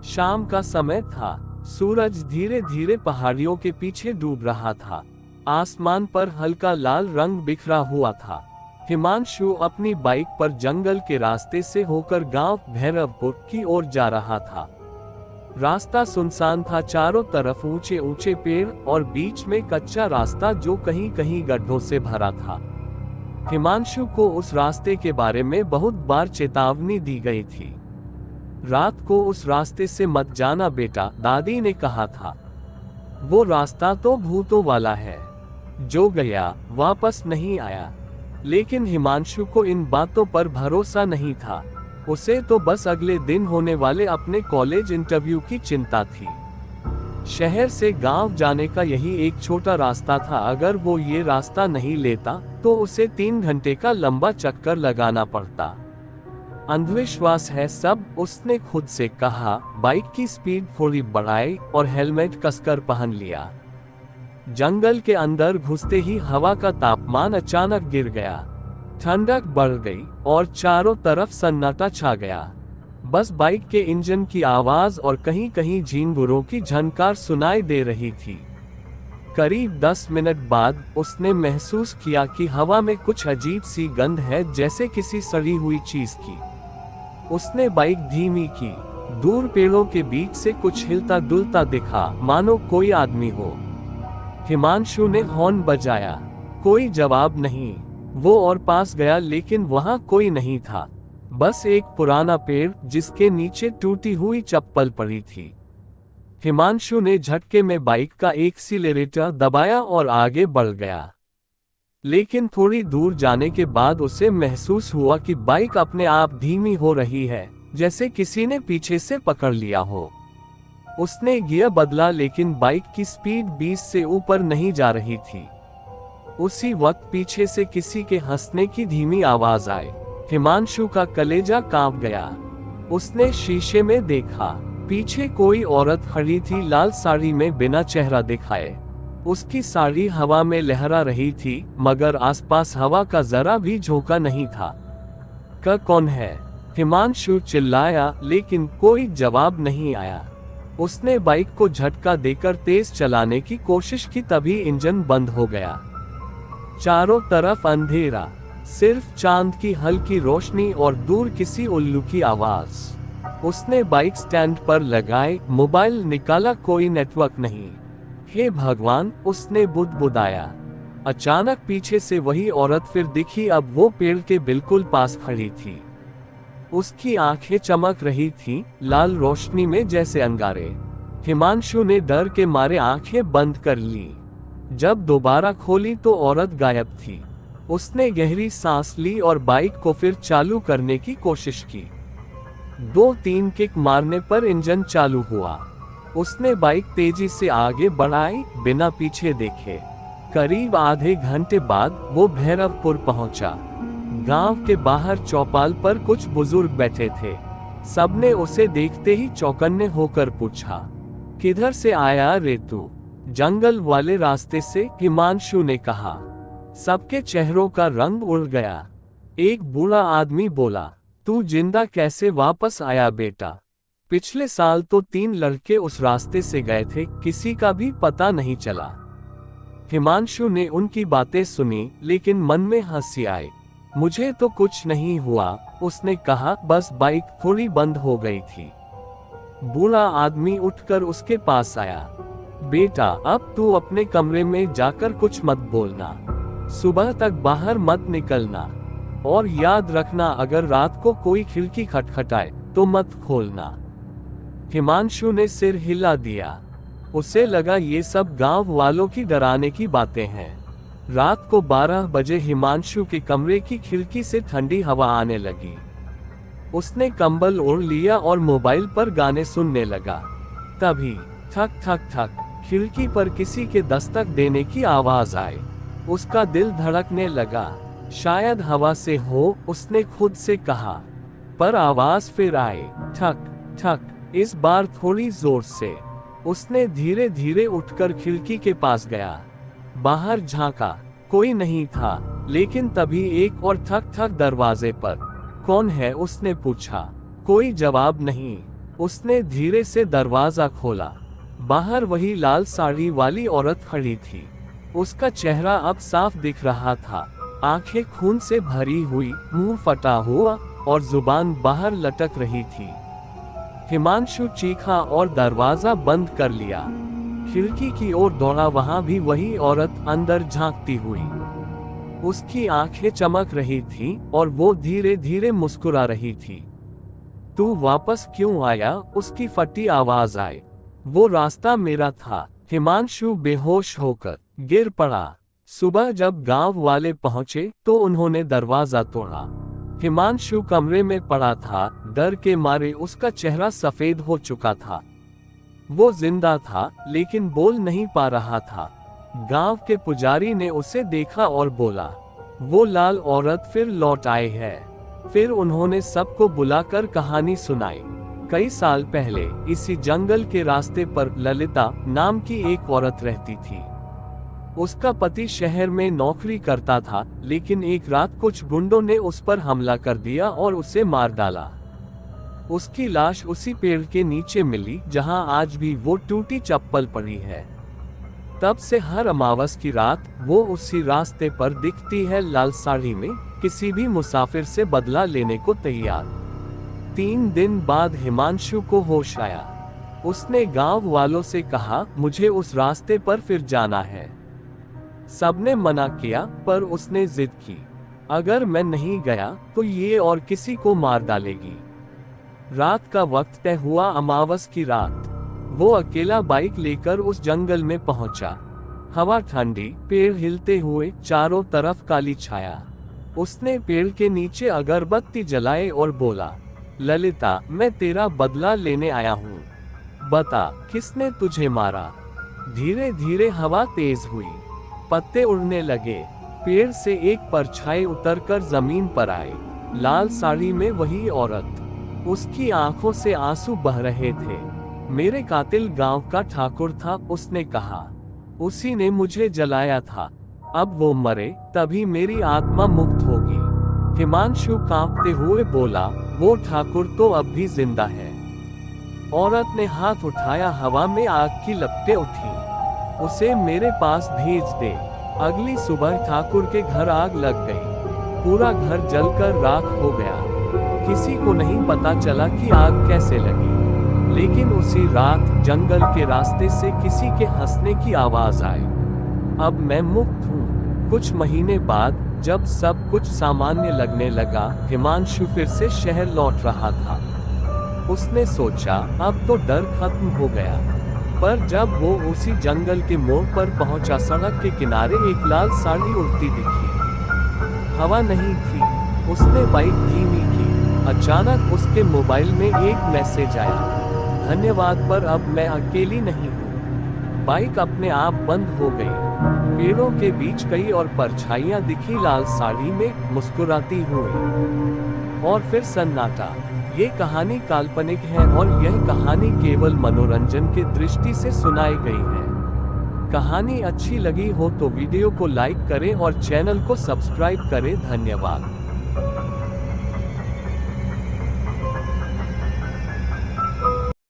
शाम का समय था। सूरज धीरे धीरे पहाड़ियों के पीछे डूब रहा था। आसमान पर हल्का लाल रंग बिखरा हुआ था। हिमांशु अपनी बाइक पर जंगल के रास्ते से होकर गांव भैरवपुर की ओर जा रहा था। रास्ता सुनसान था, चारों तरफ ऊंचे ऊंचे पेड़ और बीच में कच्चा रास्ता जो कहीं कहीं गड्ढों से भरा था। हिमांशु को उस रास्ते के बारे में बहुत बार चेतावनी दी गई थी। रात को उस रास्ते से मत जाना बेटा, दादी ने कहा था। वो रास्ता तो भूतों वाला है, जो गया वापस नहीं आया। लेकिन हिमांशु को इन बातों पर भरोसा नहीं था। उसे तो बस अगले दिन होने वाले अपने कॉलेज इंटरव्यू की चिंता थी। शहर से गांव जाने का यही एक छोटा रास्ता था। अगर वो ये रास्ता नहीं लेता तो उसे 3 घंटे का लंबा चक्कर लगाना पड़ता। अंधविश्वास है सब, उसने खुद से कहा। बाइक की स्पीड थोड़ी बढ़ाई और हेलमेट कसकर पहन लिया। जंगल के अंदर घुसते ही हवा का तापमान अचानक गिर गया। ठंडक बढ़ गई और चारों तरफ सन्नाटा छा गया। बस बाइक के इंजन की आवाज और कहीं कहीं झींगुरों की झनकार सुनाई दे रही थी। करीब 10 मिनट बाद उसने महसूस किया कि हवा में कुछ अजीब सी गंध है, जैसे किसी सड़ी हुई चीज की। उसने बाइक धीमी की। दूर पेड़ों के बीच से कुछ हिलता डुलता दिखा, मानो कोई आदमी हो। हिमांशु ने हॉर्न बजाया, कोई जवाब नहीं। वो और पास गया लेकिन वहां कोई नहीं था, बस एक पुराना पेड़ जिसके नीचे टूटी हुई चप्पल पड़ी थी। हिमांशु ने झटके में बाइक का एक्सीलरेटर दबाया और आगे बढ़ गया। लेकिन थोड़ी दूर जाने के बाद उसे महसूस हुआ कि बाइक अपने आप धीमी हो रही है, जैसे किसी ने पीछे से पकड़ लिया हो। उसने गियर बदला लेकिन बाइक की स्पीड 20 से ऊपर नहीं जा रही थी। उसी वक्त पीछे से किसी के हंसने की धीमी आवाज आई। हिमांशु का कलेजा कांप गया। उसने शीशे में देखा, पीछे कोई औरत खड़ी थी, लाल साड़ी में बिना चेहरा दिखाए। उसकी साड़ी हवा में लहरा रही थी, मगर आसपास हवा का जरा भी झोंका नहीं था। कौन है? हिमांशु चिल्लाया, लेकिन कोई जवाब नहीं आया। उसने बाइक को झटका देकर तेज चलाने की कोशिश की, तभी इंजन बंद हो गया। चारों तरफ अंधेरा, सिर्फ चांद की हल्की रोशनी और दूर किसी उल्लू की आवाज। उसने बाइक स्टैंड पर लगाई, मोबाइल निकाला, कोई नेटवर्क नहीं। हे भगवान, उसने बुदबुदाया। अचानक पीछे से वही औरत फिर दिखी। अब वो पेड़ के बिल्कुल पास खड़ी थी। उसकी आंखें चमक रही थीं, लाल रोशनी में जैसे अंगारे। हिमांशु ने डर के मारे आंखें बंद कर ली। जब दोबारा खोली तो औरत गायब थी। उसने गहरी सांस ली और बाइक को फिर चालू करने की कोशिश की। 2-3 किक मारने पर इंजन चालू हुआ। उसने बाइक तेजी से आगे बढ़ाई, बिना पीछे देखे। करीब आधे घंटे बाद वो भैरवपुर पहुंचा। गांव के बाहर चौपाल पर कुछ बुजुर्ग बैठे थे। सबने उसे देखते ही चौकन्ने होकर पूछा, किधर से आया रे तू? जंगल वाले रास्ते से, हिमांशु ने कहा। सबके चेहरों का रंग उड़ गया। एक बूढ़ा आदमी बोला, तू जिंदा कैसे वापस आया बेटा? पिछले साल तो 3 लड़के उस रास्ते से गए थे, किसी का भी पता नहीं चला। हिमांशु ने उनकी बातें सुनी, लेकिन मन में हंसी आई। मुझे तो कुछ नहीं हुआ, उसने कहा, बस बाइक थोड़ी बंद हो गई थी। बूढ़ा आदमी उठकर उसके पास आया। बेटा, अब तू अपने कमरे में जाकर कुछ मत बोलना, सुबह तक बाहर मत निकलना, और याद रखना अगर रात को कोई खिड़की खटखटाए तो मत खोलना। हिमांशु ने सिर हिला दिया। उसे लगा ये सब गांव वालों की डराने की बातें हैं। रात को 12 बजे हिमांशु के कमरे की खिड़की से ठंडी हवा आने लगी। उसने कंबल ओढ़ लिया और मोबाइल पर गाने सुनने लगा। तभी ठक ठक ठक खिड़की पर किसी के दस्तक देने की आवाज आई। उसका दिल धड़कने लगा। शायद हवा से हो, उसने खुद से कहा। पर आवाज फिर आई, ठक ठक, इस बार थोड़ी जोर से। उसने धीरे धीरे उठकर खिड़की के पास गया। बाहर झांका, कोई नहीं था। लेकिन तभी एक और ठक ठक दरवाजे पर। कौन है? उसने पूछा। कोई जवाब नहीं। उसने धीरे से दरवाजा खोला। बाहर वही लाल साड़ी वाली औरत खड़ी थी। उसका चेहरा अब साफ दिख रहा था, आंखें खून से भरी हुई, मुंह फटा हुआ और जुबान बाहर लटक रही थी। हिमांशु चीखा और दरवाजा बंद कर लिया। खिड़की की ओर दौड़ा, वहां भी वही औरत अंदर झांकती हुई। उसकी आंखें चमक रही थीं और वो धीरे धीरे मुस्कुरा रही थी। तू वापस क्यों आया? उसकी फटी आवाज आई। वो रास्ता मेरा था। हिमांशु बेहोश होकर गिर पड़ा। सुबह जब गांव वाले पहुंचे तो उन्होंने दरवाजा तोड़ा। हिमांशु कमरे में पड़ा था, डर के मारे उसका चेहरा सफेद हो चुका था। वो जिंदा था लेकिन बोल नहीं पा रहा था। गांव के पुजारी ने उसे देखा और बोला, वो लाल औरत फिर लौट आए है। फिर उन्होंने सबको बुलाकर कहानी सुनाई। कई साल पहले इसी जंगल के रास्ते पर ललिता नाम की एक औरत रहती थी। उसका पति शहर में नौकरी करता था, लेकिन एक रात कुछ गुंडों ने उस पर हमला कर दिया और उसे मार डाला। उसकी लाश उसी पेड़ के नीचे मिली जहां आज भी वो टूटी चप्पल पड़ी है। तब से हर अमावस की रात वो उसी रास्ते पर दिखती है, लाल साड़ी में, किसी भी मुसाफिर से बदला लेने को तैयार। 3 दिन बाद हिमांशु को होश आया। उसने गांव वालों से कहा, मुझे उस रास्ते पर फिर जाना है। सबने मना किया पर उसने जिद की, अगर मैं नहीं गया तो ये और किसी को मार डालेगी। रात का वक्त तय हुआ, अमावस की रात। वो अकेला बाइक लेकर उस जंगल में पहुंचा। हवा ठंडी, पेड़ हिलते हुए, चारों तरफ काली छाया। उसने पेड़ के नीचे अगरबत्ती जलाए और बोला, ललिता, मैं तेरा बदला लेने आया हूँ। बता, किसने तुझे मारा? धीरे धीरे हवा तेज हुई, पत्ते उड़ने लगे। पेड़ से एक परछाई उतरकर जमीन पर आई। लाल साड़ी में वही औरत। उसकी आंखों से आंसू बह रहे थे। मेरे कातिल गांव का ठाकुर था, उसने कहा। उसी ने मुझे जलाया था। अब वो मरे तभी मेरी आत्मा मुक्त होगी। हिमांशु कांपते हुए बोला, वो ठाकुर तो अब भी जिंदा है। औरत ने हाथ उठाया, हवा में आग की लपटें उठी। उसे मेरे पास भेज दे। अगली सुबह ठाकुर के घर आग लग गई। पूरा घर जलकर राख हो गया। किसी को नहीं पता चला कि आग कैसे लगी। लेकिन उसी रात जंगल के रास्ते से किसी के हंसने की आवाज आई। अब मैं मुक्त हूँ। कुछ महीने बाद जब सब कुछ सामान्य लगने लगा, हिमांशु फिर से शहर लौट रहा था। उसने सोचा, अब तो डर खत्म हो गया। पर जब वो उसी जंगल के मोड़ पर पहुंचा, सड़क के किनारे एक लाल साड़ी उड़ती दिखी। हवा नहीं थी। उसने बाइक धीमी की। अचानक उसके मोबाइल में एक मैसेज आया, धन्यवाद, पर अब मैं अकेली नहीं हूँ। बाइक अपने आप बंद हो गई। पेड़ों के बीच कई और परछाइयां दिखी, लाल साड़ी में मुस्कुराती हुई। और फिर सन्नाटा। ये कहानी काल्पनिक है और यह कहानी केवल मनोरंजन के दृष्टि से सुनाई गई है। कहानी अच्छी लगी हो तो वीडियो को लाइक करें और चैनल को सब्सक्राइब करें। धन्यवाद।